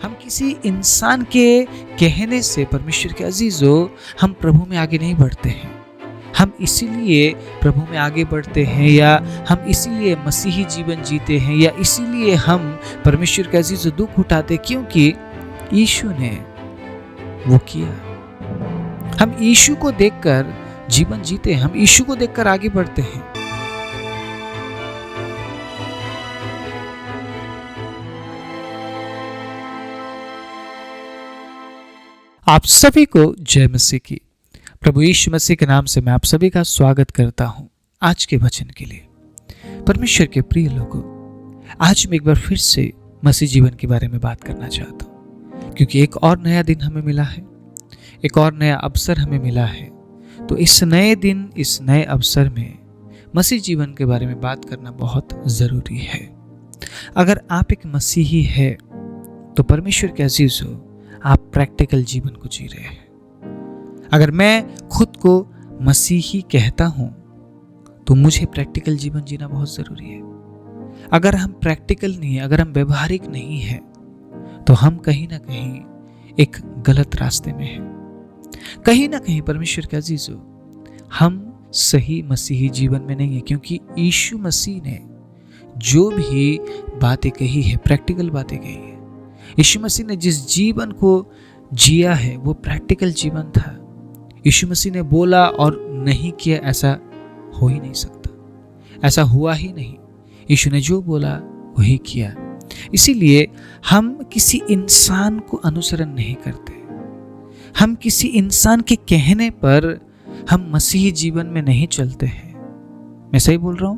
हम किसी इंसान के कहने से परमेश्वर के अजीजों हम प्रभु में आगे नहीं बढ़ते हैं। हम इसीलिए प्रभु में आगे बढ़ते हैं या हम इसीलिए मसीही जीवन जीते हैं या इसीलिए हम परमेश्वर के अजीजों दुख उठाते क्योंकि यीशु ने वो किया। हम यीशु को देखकर जीवन जीते हैं, हम यीशु को देखकर आगे बढ़ते हैं। आप सभी को जय मसीह की। प्रभु यीशु मसीह के नाम से मैं आप सभी का स्वागत करता हूं आज के वचन के लिए। परमेश्वर के प्रिय लोगों, आज मैं एक बार फिर से मसीह जीवन के बारे में बात करना चाहता हूं क्योंकि एक और नया दिन हमें मिला है, एक और नया अवसर हमें मिला है। तो इस नए दिन, इस नए अवसर में मसीह जीवन के बारे में बात करना बहुत ज़रूरी है। अगर आप एक मसीही है तो परमेश्वर के अजीज हो, आप प्रैक्टिकल जीवन को जी रहे हैं। अगर मैं खुद को मसीही कहता हूं तो मुझे प्रैक्टिकल जीवन जीना बहुत ज़रूरी है। अगर हम प्रैक्टिकल नहीं है, अगर हम व्यवहारिक नहीं है तो हम कहीं ना कहीं एक गलत रास्ते में हैं। कहीं ना कहीं परमेश्वर के अजीजों हम सही मसीही जीवन में नहीं है, क्योंकि यीशु मसीह ने जो भी बातें कही है, प्रैक्टिकल बातें कही है। यीशु मसीह ने जिस जीवन को जिया है वो प्रैक्टिकल जीवन था। यीशु मसीह ने बोला और नहीं किया, ऐसा हो ही नहीं सकता, ऐसा हुआ ही नहीं। यीशु ने जो बोला वही किया। इसीलिए हम किसी इंसान को अनुसरण नहीं करते, हम किसी इंसान के कहने पर हम मसीही जीवन में नहीं चलते हैं। मैं सही बोल रहा हूं?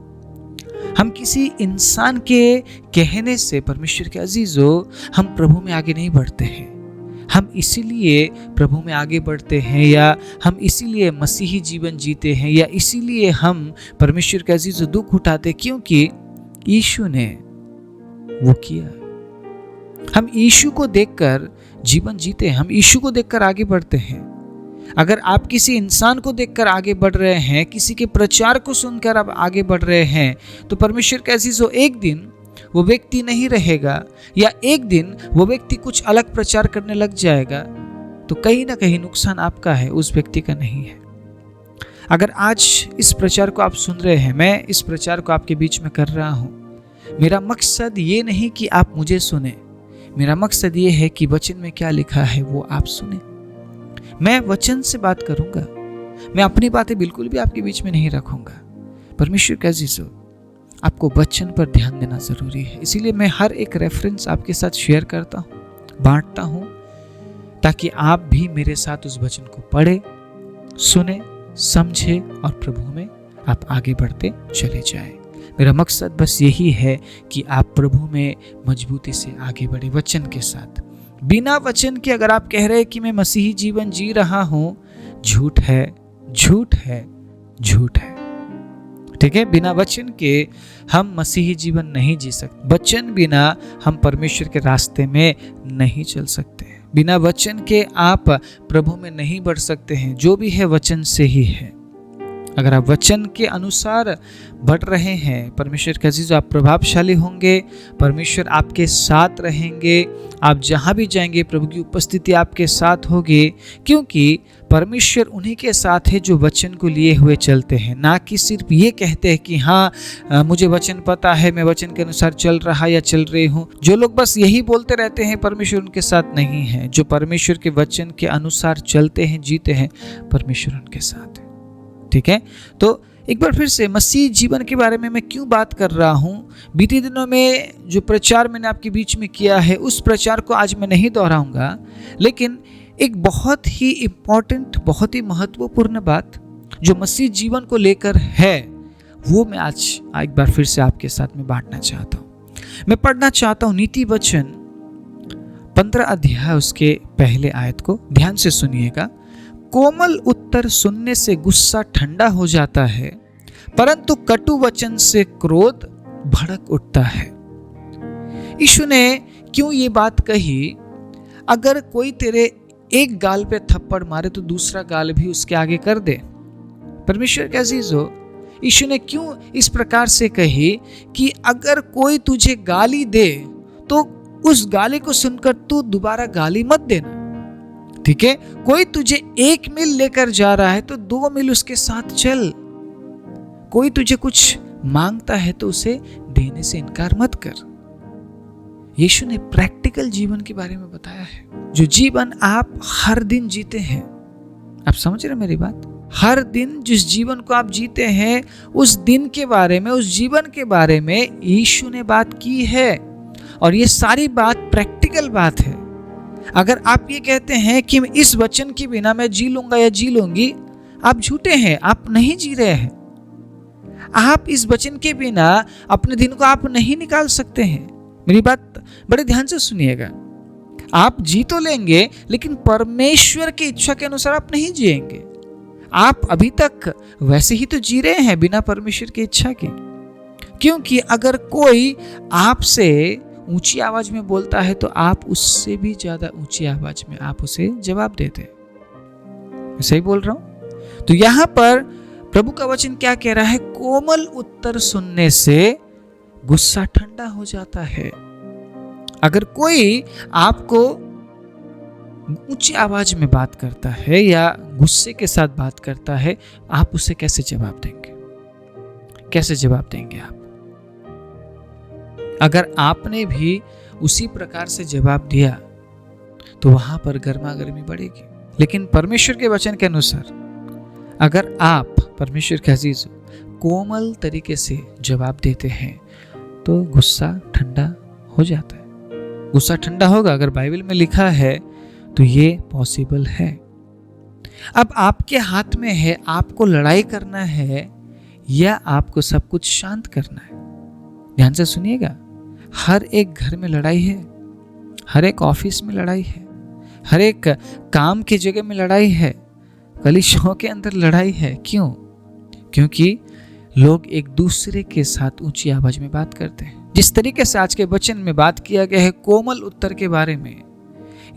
हम किसी इंसान के कहने से परमेश्वर के अजीजों हम प्रभु में आगे नहीं बढ़ते हैं। हम इसीलिए प्रभु में आगे बढ़ते हैं या हम इसीलिए मसीही जीवन जीते हैं या इसीलिए हम परमेश्वर के अजीजों दुख उठाते क्योंकि यीशु ने वो किया। हम यीशु को देखकर जीवन जीते हैं, हम यीशु को देखकर आगे बढ़ते हैं। अगर आप किसी इंसान को देखकर आगे बढ़ रहे हैं, किसी के प्रचार को सुनकर आप आगे बढ़ रहे हैं, तो परमेश्वर के अजीजों एक दिन वो व्यक्ति नहीं रहेगा या एक दिन वो व्यक्ति कुछ अलग प्रचार करने लग जाएगा, तो कहीं ना कहीं नुकसान आपका है, उस व्यक्ति का नहीं है। अगर आज इस प्रचार को आप सुन रहे हैं, मैं इस प्रचार को आपके बीच में कर रहा हूं, मेरा मकसद ये नहीं कि आप मुझे सुने, मेरा मकसद ये है कि वचन में क्या लिखा है वो आप सुने। मैं वचन से बात करूंगा, मैं अपनी बातें बिल्कुल भी आपके बीच में नहीं रखूंगा। परमेश्वर के अजीजों, आपको वचन पर ध्यान देना जरूरी है। इसीलिए मैं हर एक रेफरेंस आपके साथ शेयर करता हूं, बांटता हूं, ताकि आप भी मेरे साथ उस वचन को पढ़े, सुने, समझे और प्रभु में आप आगे बढ़ते चले जाएं। मेरा मकसद बस यही है कि आप प्रभु में मजबूती से आगे बढ़े वचन के साथ। बिना वचन के अगर आप कह रहे हैं कि मैं मसीही जीवन जी रहा हूं, झूठ है, झूठ है, झूठ है। ठीक है? बिना वचन के हम मसीही जीवन नहीं जी सकते। वचन बिना हम परमेश्वर के रास्ते में नहीं चल सकते। बिना वचन के आप प्रभु में नहीं बढ़ सकते हैं। जो भी है वचन से ही है। अगर आप वचन के अनुसार बढ़ रहे हैं, परमेश्वर के अजीजों, आप प्रभावशाली होंगे, परमेश्वर आपके साथ रहेंगे, आप जहां भी जाएंगे प्रभु की उपस्थिति आपके साथ होगी, क्योंकि परमेश्वर उन्हीं के साथ है जो वचन को लिए हुए चलते हैं, ना कि सिर्फ ये कहते हैं कि हाँ मुझे वचन पता है, मैं वचन के अनुसार चल रहा या चल रही हूँ। जो लोग बस यही बोलते रहते हैं, परमेश्वर उनके साथ नहीं है। जो परमेश्वर के वचन के अनुसार चलते हैं, जीते हैं, परमेश्वर उनके साथ है। ठीक है? तो एक बार फिर से मसीह जीवन के बारे में मैं क्यों बात कर रहा हूं? बीते दिनों में जो प्रचार मैंने आपके बीच में किया है, उस प्रचार को आज मैं नहीं दोहराऊंगा, लेकिन एक बहुत ही इम्पोर्टेंट, बहुत ही महत्वपूर्ण बात जो मसीह जीवन को लेकर है, वो मैं आज एक बार फिर से आपके साथ में बांटना चाहता हूं। मैं पढ़ना चाहता हूं नीति वचन 15 अध्याय उसके पहले आयत को ध्यान से सुनिएगा। कोमल उत्तर सुनने से गुस्सा ठंडा हो जाता है, परंतु कटु वचन से क्रोध भड़क उठता है। यीशु ने क्यों ये बात कही? अगर कोई तेरे एक गाल पे थप्पड़ मारे तो दूसरा गाल भी उसके आगे कर दे। परमेश्वर के अजीजों, यीशु ने क्यों इस प्रकार से कही कि अगर कोई तुझे गाली दे तो उस गाली को सुनकर तू दोबारा गाली मत देना, ठीक है। कोई तुझे 1 मील लेकर जा रहा है तो 2 मील उसके साथ चल। कोई तुझे कुछ मांगता है तो उसे देने से इनकार मत कर। यीशु ने प्रैक्टिकल जीवन के बारे में बताया है, जो जीवन आप हर दिन जीते हैं। आप समझ रहे मेरी बात? हर दिन जिस जीवन को आप जीते हैं, उस दिन के बारे में, उस जीवन के बारे में यीशु ने बात की है। और ये सारी बात प्रैक्टिकल बात है। अगर आप ये कहते हैं कि इस वचन के बिना मैं जी लूंगा या जी लूंगी, आप झूठे हैं, आप नहीं जी रहे हैं। आप इस वचन के बिना अपने दिन को आप नहीं निकाल सकते हैं। मेरी बात बड़े ध्यान से सुनिएगा। आप जी तो लेंगे, लेकिन परमेश्वर की इच्छा के अनुसार आप नहीं जिएंगे। आप अभी तक वैसे ही तो जी रहे हैं बिना परमेश्वर की इच्छा के। क्योंकि अगर कोई आपसे ऊंची आवाज में बोलता है तो आप उससे भी ज्यादा ऊंची आवाज में आप उसे जवाब देते हैं। मैं सही बोल रहा हूं? तो यहां पर प्रभु का वचन क्या कह रहा है? कोमल उत्तर सुनने से गुस्सा ठंडा हो जाता है। अगर कोई आपको ऊंची आवाज में बात करता है या गुस्से के साथ बात करता है, आप उसे कैसे जवाब देंगे? कैसे जवाब देंगे आप? अगर आपने भी उसी प्रकार से जवाब दिया तो वहां पर गर्मा गर्मी बढ़ेगी। लेकिन परमेश्वर के वचन के अनुसार अगर आप परमेश्वर के अजीज कोमल तरीके से जवाब देते हैं तो गुस्सा ठंडा हो जाता है। गुस्सा ठंडा होगा। अगर बाइबल में लिखा है तो ये पॉसिबल है। अब आपके हाथ में है, आपको लड़ाई करना है या आपको सब कुछ शांत करना है। ध्यान से सुनिएगा। हर एक घर में लड़ाई है, हर एक ऑफिस में लड़ाई है, हर एक काम की जगह में लड़ाई है, कलीसियाओं के अंदर लड़ाई है। क्यों? क्योंकि लोग एक दूसरे के साथ ऊंची आवाज में बात करते हैं। जिस तरीके से आज के वचन में बात किया गया है कोमल उत्तर के बारे में,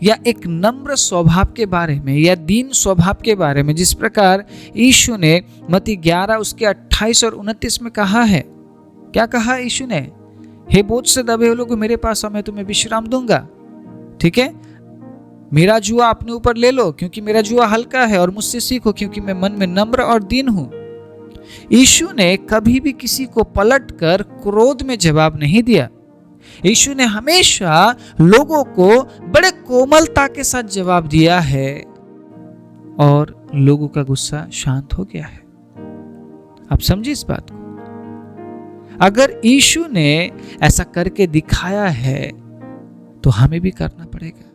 या एक नम्र स्वभाव के बारे में, या दीन स्वभाव के बारे में, जिस प्रकार यीशु ने मत्ती 11 उसके 28 और 29 में कहा है। क्या कहा यीशु ने? हे बोझ से दबे हुए लोगों, मेरे पास आओ, मैं तुम्हें विश्राम दूंगा। ठीक है, मेरा जुआ अपने ऊपर ले लो क्योंकि मेरा जुआ हल्का है, और मुझसे सीखो क्योंकि मैं मन में नम्र और दीन हूं। यीशु ने कभी भी किसी को पलटकर क्रोध में जवाब नहीं दिया। यीशु ने हमेशा लोगों को बड़े कोमलता के साथ जवाब दिया है और लोगों का गुस्सा शांत हो गया है। आप समझिए इस बात को। अगर यीशु ने ऐसा करके दिखाया है तो हमें भी करना पड़ेगा।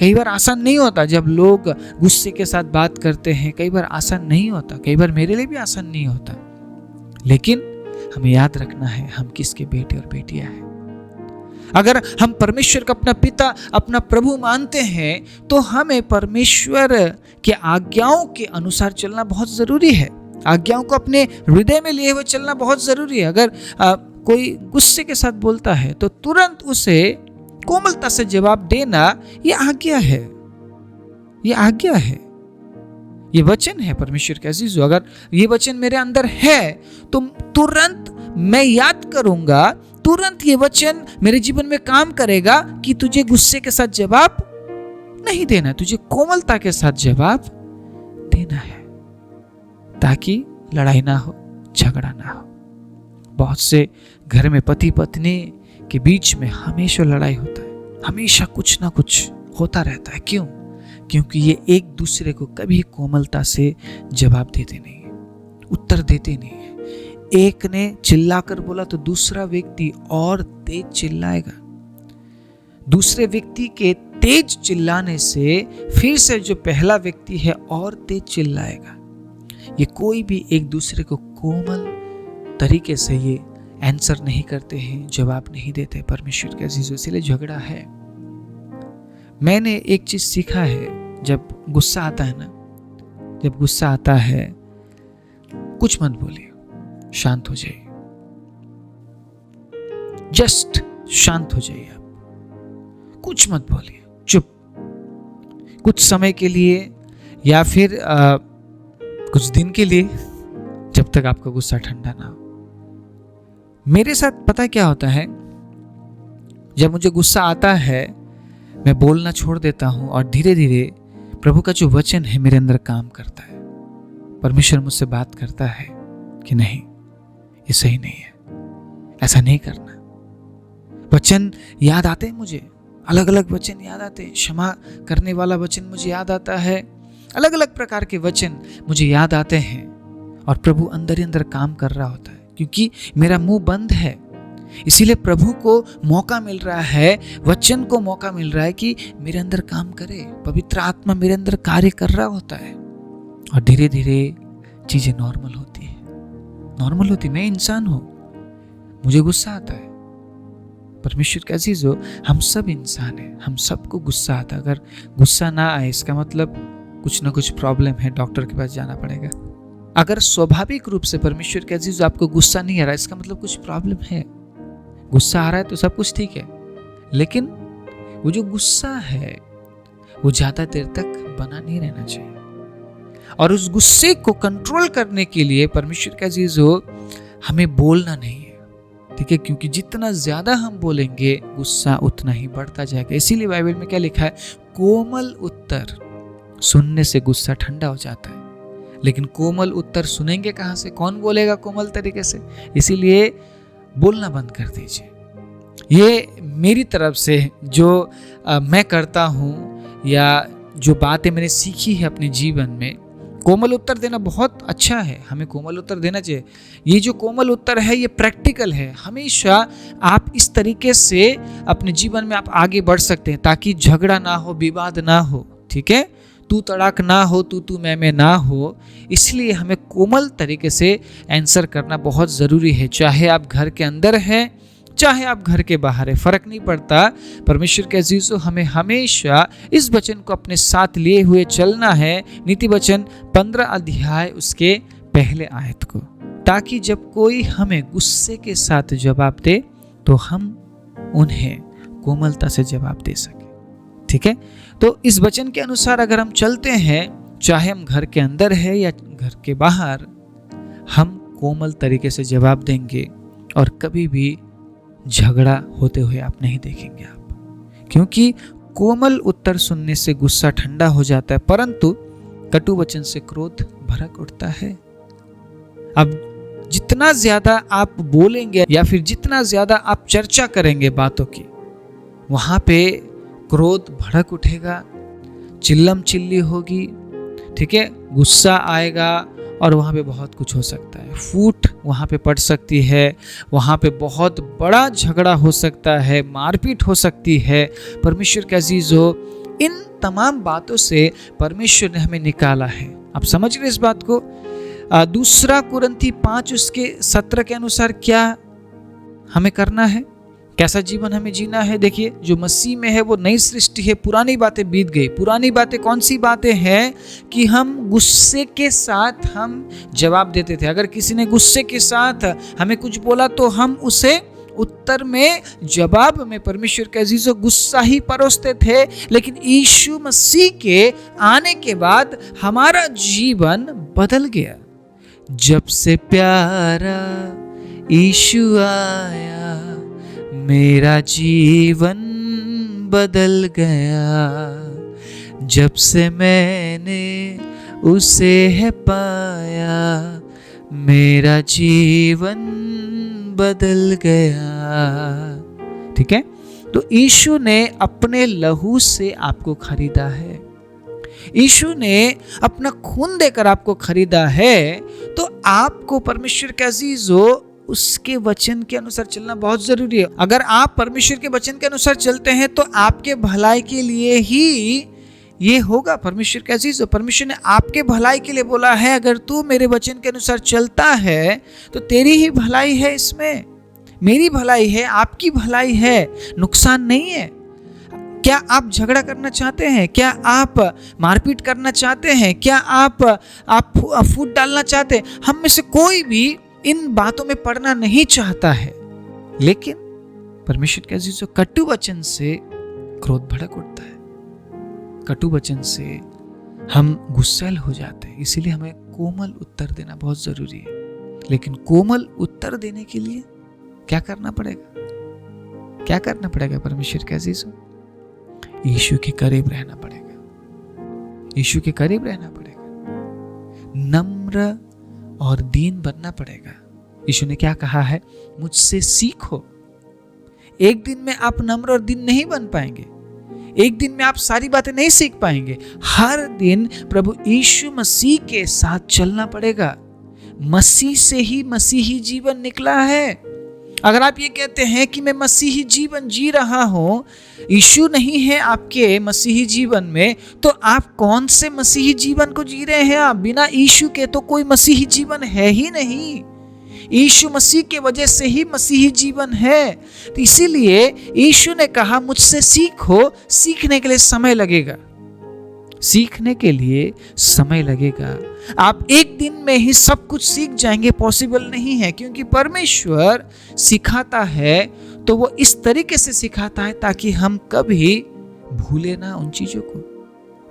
कई बार आसान नहीं होता जब लोग गुस्से के साथ बात करते हैं, कई बार आसान नहीं होता, कई बार मेरे लिए भी आसान नहीं होता, लेकिन हमें याद रखना है हम किसके बेटे और बेटियां हैं। अगर हम परमेश्वर का अपना पिता, अपना प्रभु मानते हैं तो हमें परमेश्वर के आज्ञाओं के अनुसार चलना बहुत जरूरी है। आज्ञाओं को अपने हृदय में लिए हुए चलना बहुत जरूरी है। अगर कोई गुस्से के साथ बोलता है तो तुरंत उसे कोमलता से जवाब देना, ये आज्ञा है, ये आज्ञा है, ये वचन है परमेश्वर के अजीजों। अगर ये वचन मेरे अंदर है तो तुरंत मैं याद करूंगा, तुरंत ये वचन मेरे जीवन में काम करेगा कि तुझे गुस्से के साथ जवाब नहीं देना, तुझे कोमलता के साथ जवाब देना है, ताकि लड़ाई ना हो, झगड़ा ना हो। बहुत से घर में पति पत्नी के बीच में हमेशा लड़ाई होता है, हमेशा कुछ ना कुछ होता रहता है। क्यों? क्योंकि ये एक दूसरे को कभी कोमलता से जवाब देते नहीं है, उत्तर देते नहीं है। एक ने चिल्लाकर बोला तो दूसरा व्यक्ति और तेज चिल्लाएगा। दूसरे व्यक्ति के तेज चिल्लाने से फिर से जो पहला व्यक्ति है और तेज चिल्लाएगा। ये कोई भी एक दूसरे को कोमल तरीके से ये आंसर नहीं करते हैं, जवाब नहीं देते परमेश्वर के अजीजों। इसलिए झगड़ा है। मैंने एक चीज सीखा है, जब गुस्सा आता है ना, जब गुस्सा आता है कुछ मत बोलिए, शांत हो जाइए, जस्ट शांत हो जाइए। आप कुछ मत बोलिए, चुप, कुछ समय के लिए या फिर कुछ दिन के लिए, जब तक आपका गुस्सा ठंडा ना हो। मेरे साथ पता क्या होता है, जब मुझे गुस्सा आता है मैं बोलना छोड़ देता हूं और धीरे धीरे प्रभु का जो वचन है मेरे अंदर काम करता है। परमेश्वर मुझसे बात करता है कि नहीं, ये सही नहीं है, ऐसा नहीं करना। वचन याद आते हैं मुझे, अलग अलग वचन याद आते हैं। क्षमा करने वाला वचन मुझे याद आता है, अलग अलग प्रकार के वचन मुझे याद आते हैं और प्रभु अंदर ही अंदर काम कर रहा होता है। क्योंकि मेरा मुंह बंद है, इसीलिए प्रभु को मौका मिल रहा है, वचन को मौका मिल रहा है कि मेरे अंदर काम करे। पवित्र आत्मा मेरे अंदर कार्य कर रहा होता है और धीरे धीरे चीजें नॉर्मल होती है। नॉर्मल होती, मैं इंसान हूं, मुझे गुस्सा आता है। परमेश्वर के अजीजों, हम सब इंसान हैं, हम सबको गुस्सा आता है। अगर गुस्सा ना आए इसका मतलब कुछ ना कुछ प्रॉब्लम है, डॉक्टर के पास जाना पड़ेगा। अगर स्वाभाविक रूप से परमेश्वर के अजीजों आपको गुस्सा नहीं आ रहा, इसका मतलब कुछ प्रॉब्लम है। गुस्सा आ रहा है तो सब कुछ ठीक है, लेकिन वो जो गुस्सा है वो ज्यादा देर तक बना नहीं रहना चाहिए। और उस गुस्से को कंट्रोल करने के लिए परमेश्वर के अजीजों हमें बोलना नहीं है, ठीक है? क्योंकि जितना ज्यादा हम बोलेंगे गुस्सा उतना ही बढ़ता जाएगा। इसीलिए बाइबल में क्या लिखा है? कोमल उत्तर सुनने से गुस्सा ठंडा हो जाता है। लेकिन कोमल उत्तर सुनेंगे कहां से? कौन बोलेगा कोमल तरीके से? इसीलिए बोलना बंद कर दीजिए। ये मेरी तरफ से जो मैं करता हूं या जो बातें मैंने सीखी है अपने जीवन में, कोमल उत्तर देना बहुत अच्छा है, हमें कोमल उत्तर देना चाहिए। ये जो कोमल उत्तर है ये प्रैक्टिकल है। हमेशा आप इस तरीके से अपने जीवन में आप आगे बढ़ सकते हैं ताकि झगड़ा ना हो, विवाद ना हो, ठीक है? तू तड़ाक ना हो, तू मैं ना हो। इसलिए हमें कोमल तरीके से आंसर करना बहुत ज़रूरी है। चाहे आप घर के अंदर हैं, चाहे आप घर के बाहर है, फर्क नहीं पड़ता। परमेश्वर के अजीजों, हमें हमेशा इस वचन को अपने साथ लिए हुए चलना है। नीति वचन 15 अध्याय उसके पहले आयत को, ताकि जब कोई हमें गुस्से के साथ जवाब दे तो हम उन्हें कोमलता से जवाब दे सके, ठीक है? तो इस वचन के अनुसार अगर हम चलते हैं, चाहे हम घर के अंदर है या घर के बाहर, हम कोमल तरीके से जवाब देंगे और कभी भी झगड़ा होते हुए आप नहीं देखेंगे आप, क्योंकि कोमल उत्तर सुनने से गुस्सा ठंडा हो जाता है, परंतु कटु वचन से क्रोध भड़क उठता है। अब जितना ज्यादा आप बोलेंगे या फिर जितना ज्यादा आप चर्चा करेंगे बातों की, वहां पे क्रोध भड़क उठेगा, चिल्लम चिल्ली होगी, ठीक है? गुस्सा आएगा और वहाँ पे बहुत कुछ हो सकता है। फूट वहाँ पे पड़ सकती है, वहाँ पे बहुत बड़ा झगड़ा हो सकता है, मारपीट हो सकती है। परमेश्वर के अजीजों, इन तमाम बातों से परमेश्वर ने हमें निकाला है। आप समझ रहे इस बात को? दूसरा कुरिन्थी 5 उसके 17 के अनुसार क्या हमें करना है, कैसा जीवन हमें जीना है? देखिए, जो मसीह में है वो नई सृष्टि है, पुरानी बातें बीत गई। पुरानी बातें कौन सी बातें हैं? कि हम गुस्से के साथ हम जवाब देते थे। अगर किसी ने गुस्से के साथ हमें कुछ बोला तो हम उसे उत्तर में, जवाब में परमेश्वर के अजीजों गुस्सा ही परोसते थे। लेकिन यीशु मसीह के आने के बाद हमारा जीवन बदल गया। जब से प्यारा यीशु आया, मेरा जीवन बदल गया। जब से मैंने उसे है पाया, मेरा जीवन बदल गया, ठीक है? तो यीशु ने अपने लहू से आपको खरीदा है, यीशु ने अपना खून देकर आपको खरीदा है। तो आपको परमेश्वर के अजीजों उसके वचन के अनुसार चलना बहुत जरूरी है। अगर आप परमेश्वर के वचन के अनुसार चलते हैं तो आपके भलाई के लिए ही ये होगा। परमेश्वर के अजीजों, परमेश्वर ने आपके भलाई के लिए बोला है। अगर तू मेरे वचन के अनुसार चलता है तो तेरी ही भलाई है, इसमें मेरी भलाई है, आपकी भलाई है, नुकसान नहीं है। क्या आप झगड़ा करना चाहते हैं? क्या आप मारपीट करना चाहते हैं? क्या आप फूट डालना चाहते हैं? हम में से कोई भी इन बातों में पड़ना नहीं चाहता है। लेकिन परमेश्वर के अजीजों, कटु वचन से क्रोध भड़क उठता है, कटु वचन से हम गुस्सैल हो जाते हैं। इसीलिए हमें कोमल उत्तर देना बहुत जरूरी है। लेकिन कोमल उत्तर देने के लिए क्या करना पड़ेगा? क्या करना पड़ेगा परमेश्वर के अजीजों? यीशु के करीब रहना पड़ेगा। यीशु के करीब रहना पड़ेगा, नम्र और दीन बनना पड़ेगा। यीशु ने क्या कहा है? मुझसे सीखो। एक दिन में आप नम्र और दीन नहीं बन पाएंगे, एक दिन में आप सारी बातें नहीं सीख पाएंगे। हर दिन प्रभु यीशु मसीह के साथ चलना पड़ेगा। मसीह से ही मसीही जीवन निकला है। अगर आप ये कहते हैं कि मैं मसीही जीवन जी रहा हूं, यीशु नहीं है आपके मसीही जीवन में, तो आप कौन से मसीही जीवन को जी रहे हैं? आप बिना यीशु के तो कोई मसीही जीवन है ही नहीं। यीशु मसीह के वजह से ही मसीही जीवन है। तो इसीलिए यीशु ने कहा मुझसे सीखो। सीखने के लिए समय लगेगा, सीखने के लिए समय लगेगा। आप एक दिन में ही सब कुछ सीख जाएंगे, पॉसिबल नहीं है। क्योंकि परमेश्वर सिखाता है तो वो इस तरीके से सिखाता है ताकि हम कभी भूले ना उन चीजों को,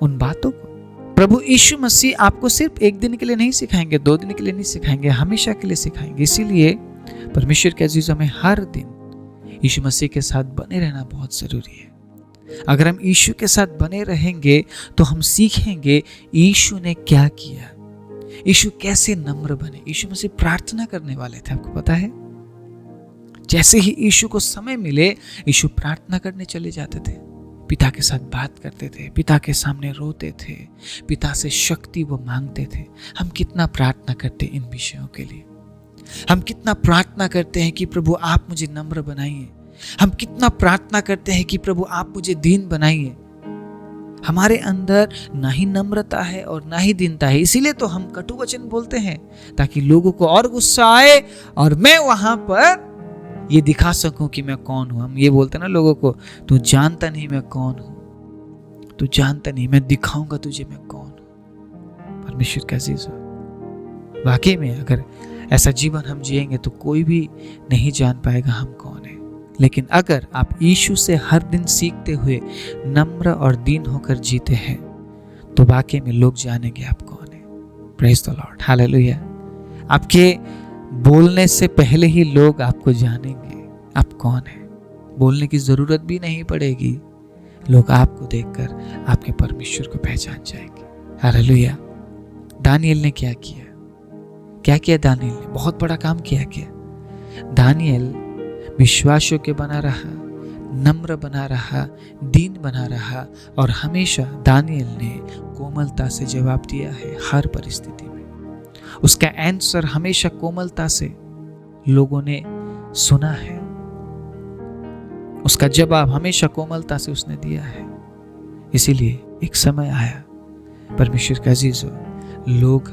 उन बातों को। प्रभु यीशु मसीह आपको सिर्फ एक दिन के लिए नहीं सिखाएंगे, 2 दिन के लिए नहीं सिखाएंगे, हमेशा के लिए सिखाएंगे। इसीलिए परमेश्वर के अजीजों में हर दिन यीशु मसीह के साथ बने रहना बहुत जरूरी है। अगर हम यीशु के साथ बने रहेंगे तो हम सीखेंगे यीशु ने क्या किया, यीशु कैसे नम्र बने। यीशु मसीह प्रार्थना करने वाले थे, आपको पता है। जैसे ही यीशु को समय मिले, यीशु प्रार्थना करने चले जाते थे, पिता के साथ बात करते थे, पिता के सामने रोते थे, पिता से शक्ति वो मांगते थे। हम कितना प्रार्थना करते इन विषयों के लिए। हम कितना प्रार्थना करते हैं कि प्रभु आप मुझे नम्र बनाइए। हम कितना प्रार्थना करते हैं कि प्रभु आप मुझे दीन बनाइए। हमारे अंदर ना ही नम्रता है और ना ही दीनता है, इसीलिए तो हम कटु वचन बोलते हैं ताकि लोगों को और गुस्सा आए और मैं वहां पर ये दिखा सकूं कि मैं कौन हूं। हम ये बोलते हैं ना लोगों को, तू जानता नहीं मैं कौन हूं, तू जानता नहीं, मैं दिखाऊंगा तुझे मैं कौन हूं। परमेश्वर का अजीज हो, वाकई में अगर ऐसा जीवन हम जिएंगे तो कोई भी नहीं जान पाएगा हम कौन है। लेकिन अगर आप यीशु से हर दिन सीखते हुए नम्र और दीन होकर जीते हैं तो वाकई में लोग जानेंगे आप कौन है। Praise the Lord, hallelujah. आपके बोलने से पहले ही लोग आपको जानेंगे आप कौन है। बोलने की जरूरत भी नहीं पड़ेगी, लोग आपको देखकर आपके परमेश्वर को पहचान जाएंगे। हालेलुया। दानियेल ने क्या किया? क्या किया दानियेल ने? बहुत बड़ा काम किया। दानियेल विश्वास योग्य बना रहा, नम्र बना रहा, दीन बना रहा और हमेशा दानियेल ने कोमलता से जवाब दिया है। हर परिस्थिति में उसका आंसर हमेशा कोमलता से लोगों ने सुना है। उसका जवाब हमेशा कोमलता से उसने दिया है। इसीलिए एक समय आया, परमेश्वर का अजीज हो, लोग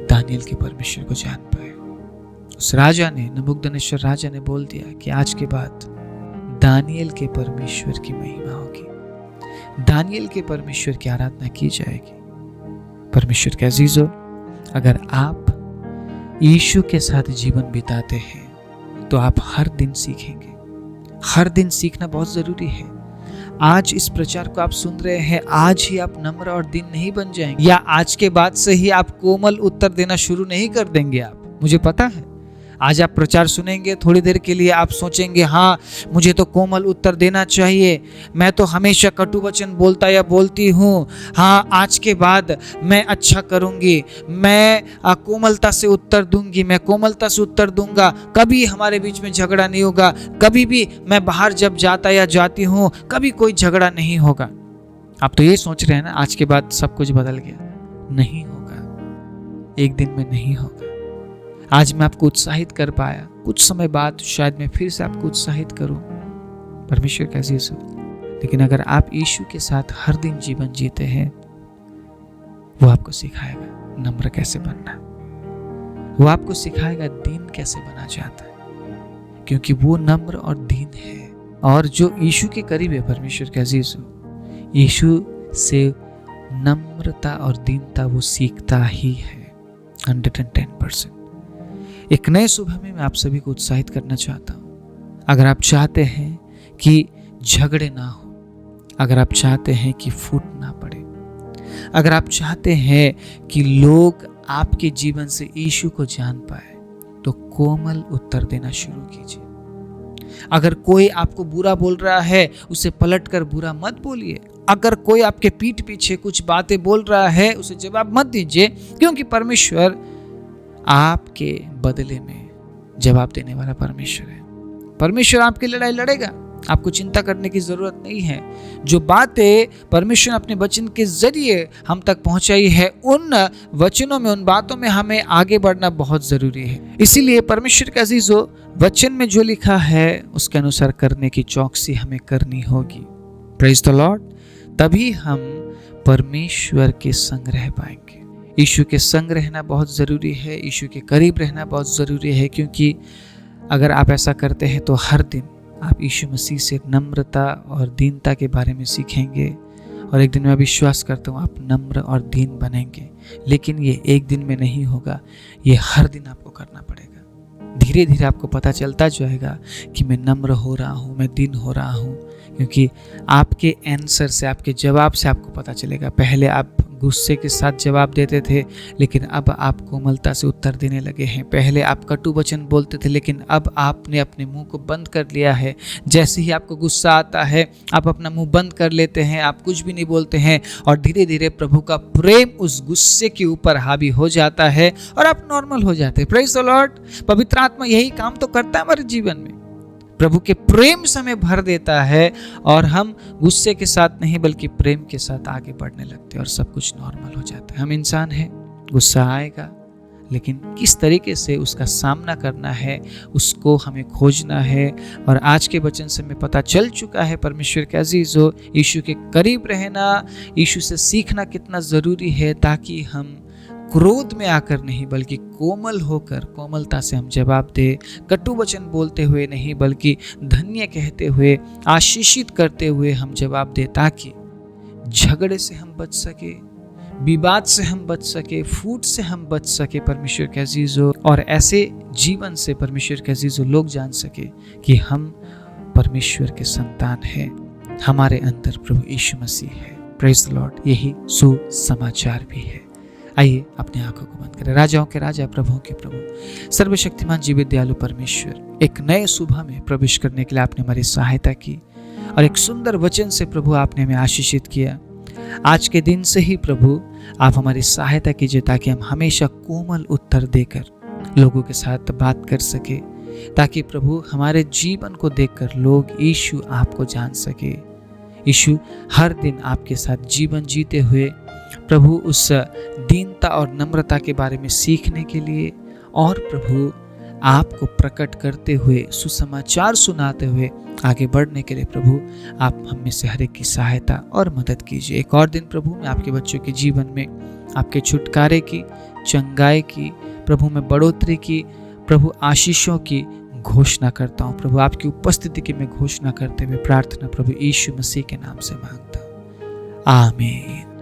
दानियेल के परमेश्वर को जान पाए। उस राजा ने, नबूकदनेस्सर राजा ने बोल दिया कि आज के बाद दानियेल के परमेश्वर की महिमा होगी, दानियेल के परमेश्वर की आराधना की जाएगी। परमेश्वर के अजीजों, अगर आप यीशु के साथ जीवन बिताते हैं तो आप हर दिन सीखेंगे। हर दिन सीखना बहुत जरूरी है। आज इस प्रचार को आप सुन रहे हैं, आज ही आप नम्र और दीन नहीं बन जाएंगे, या आज के बाद से ही आप कोमल उत्तर देना शुरू नहीं कर देंगे आप। मुझे पता है आज आप प्रचार सुनेंगे, थोड़ी देर के लिए आप सोचेंगे हाँ मुझे तो कोमल उत्तर देना चाहिए, मैं तो हमेशा कटु वचन बोलता या बोलती हूँ, हाँ आज के बाद मैं अच्छा करूँगी, मैं कोमलता से उत्तर दूंगी, मैं कोमलता से उत्तर दूंगा, कभी हमारे बीच में झगड़ा नहीं होगा, कभी भी मैं बाहर जब जाता या जाती हूँ कभी कोई झगड़ा नहीं होगा। आप तो ये सोच रहे हैं ना आज के बाद सब कुछ बदल गया। नहीं होगा, एक दिन में नहीं होगा। आज मैं आपको उत्साहित कर पाया, कुछ समय बाद शायद मैं फिर से आपको उत्साहित करूं। परमेश्वर का अजीज हो, लेकिन अगर आप यीशु के साथ हर दिन जीवन जीते हैं, वो आपको सिखाएगा नम्र कैसे बनना, वो आपको सिखाएगा दीन कैसे बना जाता है, क्योंकि वो नम्र और दीन है। और जो यीशु के करीब है, परमेश्वर का अजीज हो, यीशु से नम्रता और दीनता वो सीखता ही है 110%। एक नए सुबह में मैं आप सभी को उत्साहित करना चाहता हूं। अगर आप चाहते हैं कि झगड़े ना हो, अगर आप चाहते हैं कि फूट ना पड़े, अगर आप चाहते हैं कि लोग आपके जीवन से यीशु को जान पाए, तो कोमल उत्तर देना शुरू कीजिए। अगर कोई आपको बुरा बोल रहा है, उसे पलट कर बुरा मत बोलिए। अगर कोई आपके पीठ पीछे कुछ बातें बोल रहा है, उसे जवाब मत दीजिए, क्योंकि परमेश्वर आपके बदले में जवाब देने वाला परमेश्वर है। परमेश्वर आपकी लड़ाई लड़ेगा, आपको चिंता करने की जरूरत नहीं है। जो बातें परमेश्वर ने अपने वचन के जरिए हम तक पहुंचाई है, उन वचनों में, उन बातों में हमें आगे बढ़ना बहुत जरूरी है। इसीलिए परमेश्वर के अजीजों, वचन में जो लिखा है उसके अनुसार करने की चौकसी हमें करनी होगी। Praise the Lord. तभी हम परमेश्वर के संग रह पाएंगे। यीशु के संग रहना बहुत जरूरी है, यीशु के करीब रहना बहुत जरूरी है, क्योंकि अगर आप ऐसा करते हैं तो हर दिन आप यीशु मसीह से नम्रता और दीनता के बारे में सीखेंगे, और एक दिन मैं विश्वास करता हूँ आप नम्र और दीन बनेंगे। लेकिन ये एक दिन में नहीं होगा, ये हर दिन आपको करना पड़ेगा। धीरे धीरे आपको पता चलता जाएगा कि मैं नम्र हो रहा हूँ, मैं दीन हो रहा हूँ, क्योंकि आपके आंसर से, आपके जवाब से आपको पता चलेगा। पहले आप गुस्से के साथ जवाब देते थे, लेकिन अब आप कोमलता से उत्तर देने लगे हैं। पहले आप कटु वचन बोलते थे, लेकिन अब आपने अपने मुंह को बंद कर लिया है। जैसे ही आपको गुस्सा आता है, आप अपना मुंह बंद कर लेते हैं, आप कुछ भी नहीं बोलते हैं, और धीरे धीरे प्रभु का प्रेम उस गुस्से के ऊपर हावी हो जाता है और आप नॉर्मल हो जाते हैं। Praise the Lord. पवित्र आत्मा यही काम तो करता है हमारे जीवन में, प्रभु के प्रेम से हमें भर देता है, और हम गुस्से के साथ नहीं बल्कि प्रेम के साथ आगे बढ़ने लगते हैं, और सब कुछ नॉर्मल हो जाता है। हम इंसान हैं, गुस्सा आएगा, लेकिन किस तरीके से उसका सामना करना है उसको हमें खोजना है। और आज के वचन से हमें पता चल चुका है परमेश्वर के अजीजों, यीशु के करीब रहना, यीशु से सीखना कितना ज़रूरी है, ताकि हम क्रोध में आकर नहीं बल्कि कोमल होकर, कोमलता से हम जवाब दे। कटु वचन बोलते हुए नहीं बल्कि धन्य कहते हुए, आशीषित करते हुए हम जवाब दे, ताकि झगड़े से हम बच सके, विवाद से हम बच सके, फूट से हम बच सके परमेश्वर के अजीजों। और ऐसे जीवन से परमेश्वर के अजीजों लोग जान सके कि हम परमेश्वर के संतान हैं, हमारे अंदर प्रभु यीशु मसीह है। Praise the Lord. यही सुसमाचार भी है। आइए अपनी आंखों को बंद करें। राजाओं के राजा, प्रभुओं के प्रभु, सर्वशक्तिमान जीवित दयालु परमेश्वर, एक नए सुबह में प्रवेश करने के लिए आपने हमारी सहायता की, और एक सुंदर वचन से प्रभु आपने हमें आशीषित किया। आज के दिन से ही प्रभु आप हमारी सहायता कीजिए, ताकि हम हमेशा कोमल उत्तर देकर लोगों के साथ बात कर सके, ताकि प्रभु हमारे जीवन को देखकर लोग यीशु आपको जान सके। यीशु हर दिन आपके साथ जीवन जीते हुए प्रभु उस दीनता और नम्रता के बारे में सीखने के लिए, और प्रभु आपको प्रकट करते हुए, सुसमाचार सुनाते हुए आगे बढ़ने के लिए प्रभु आप हम में से हर एक की सहायता और मदद कीजिए। एक और दिन प्रभु मैं आपके बच्चों के जीवन में आपके छुटकारे की, चंगाई की, प्रभु में बढ़ोतरी की, प्रभु आशीषों की घोषणा करता हूँ। प्रभु आपकी उपस्थिति की मैं घोषणा करते हुए प्रार्थना प्रभु यीशु मसीह के नाम से मांगता हूँ, आमीन।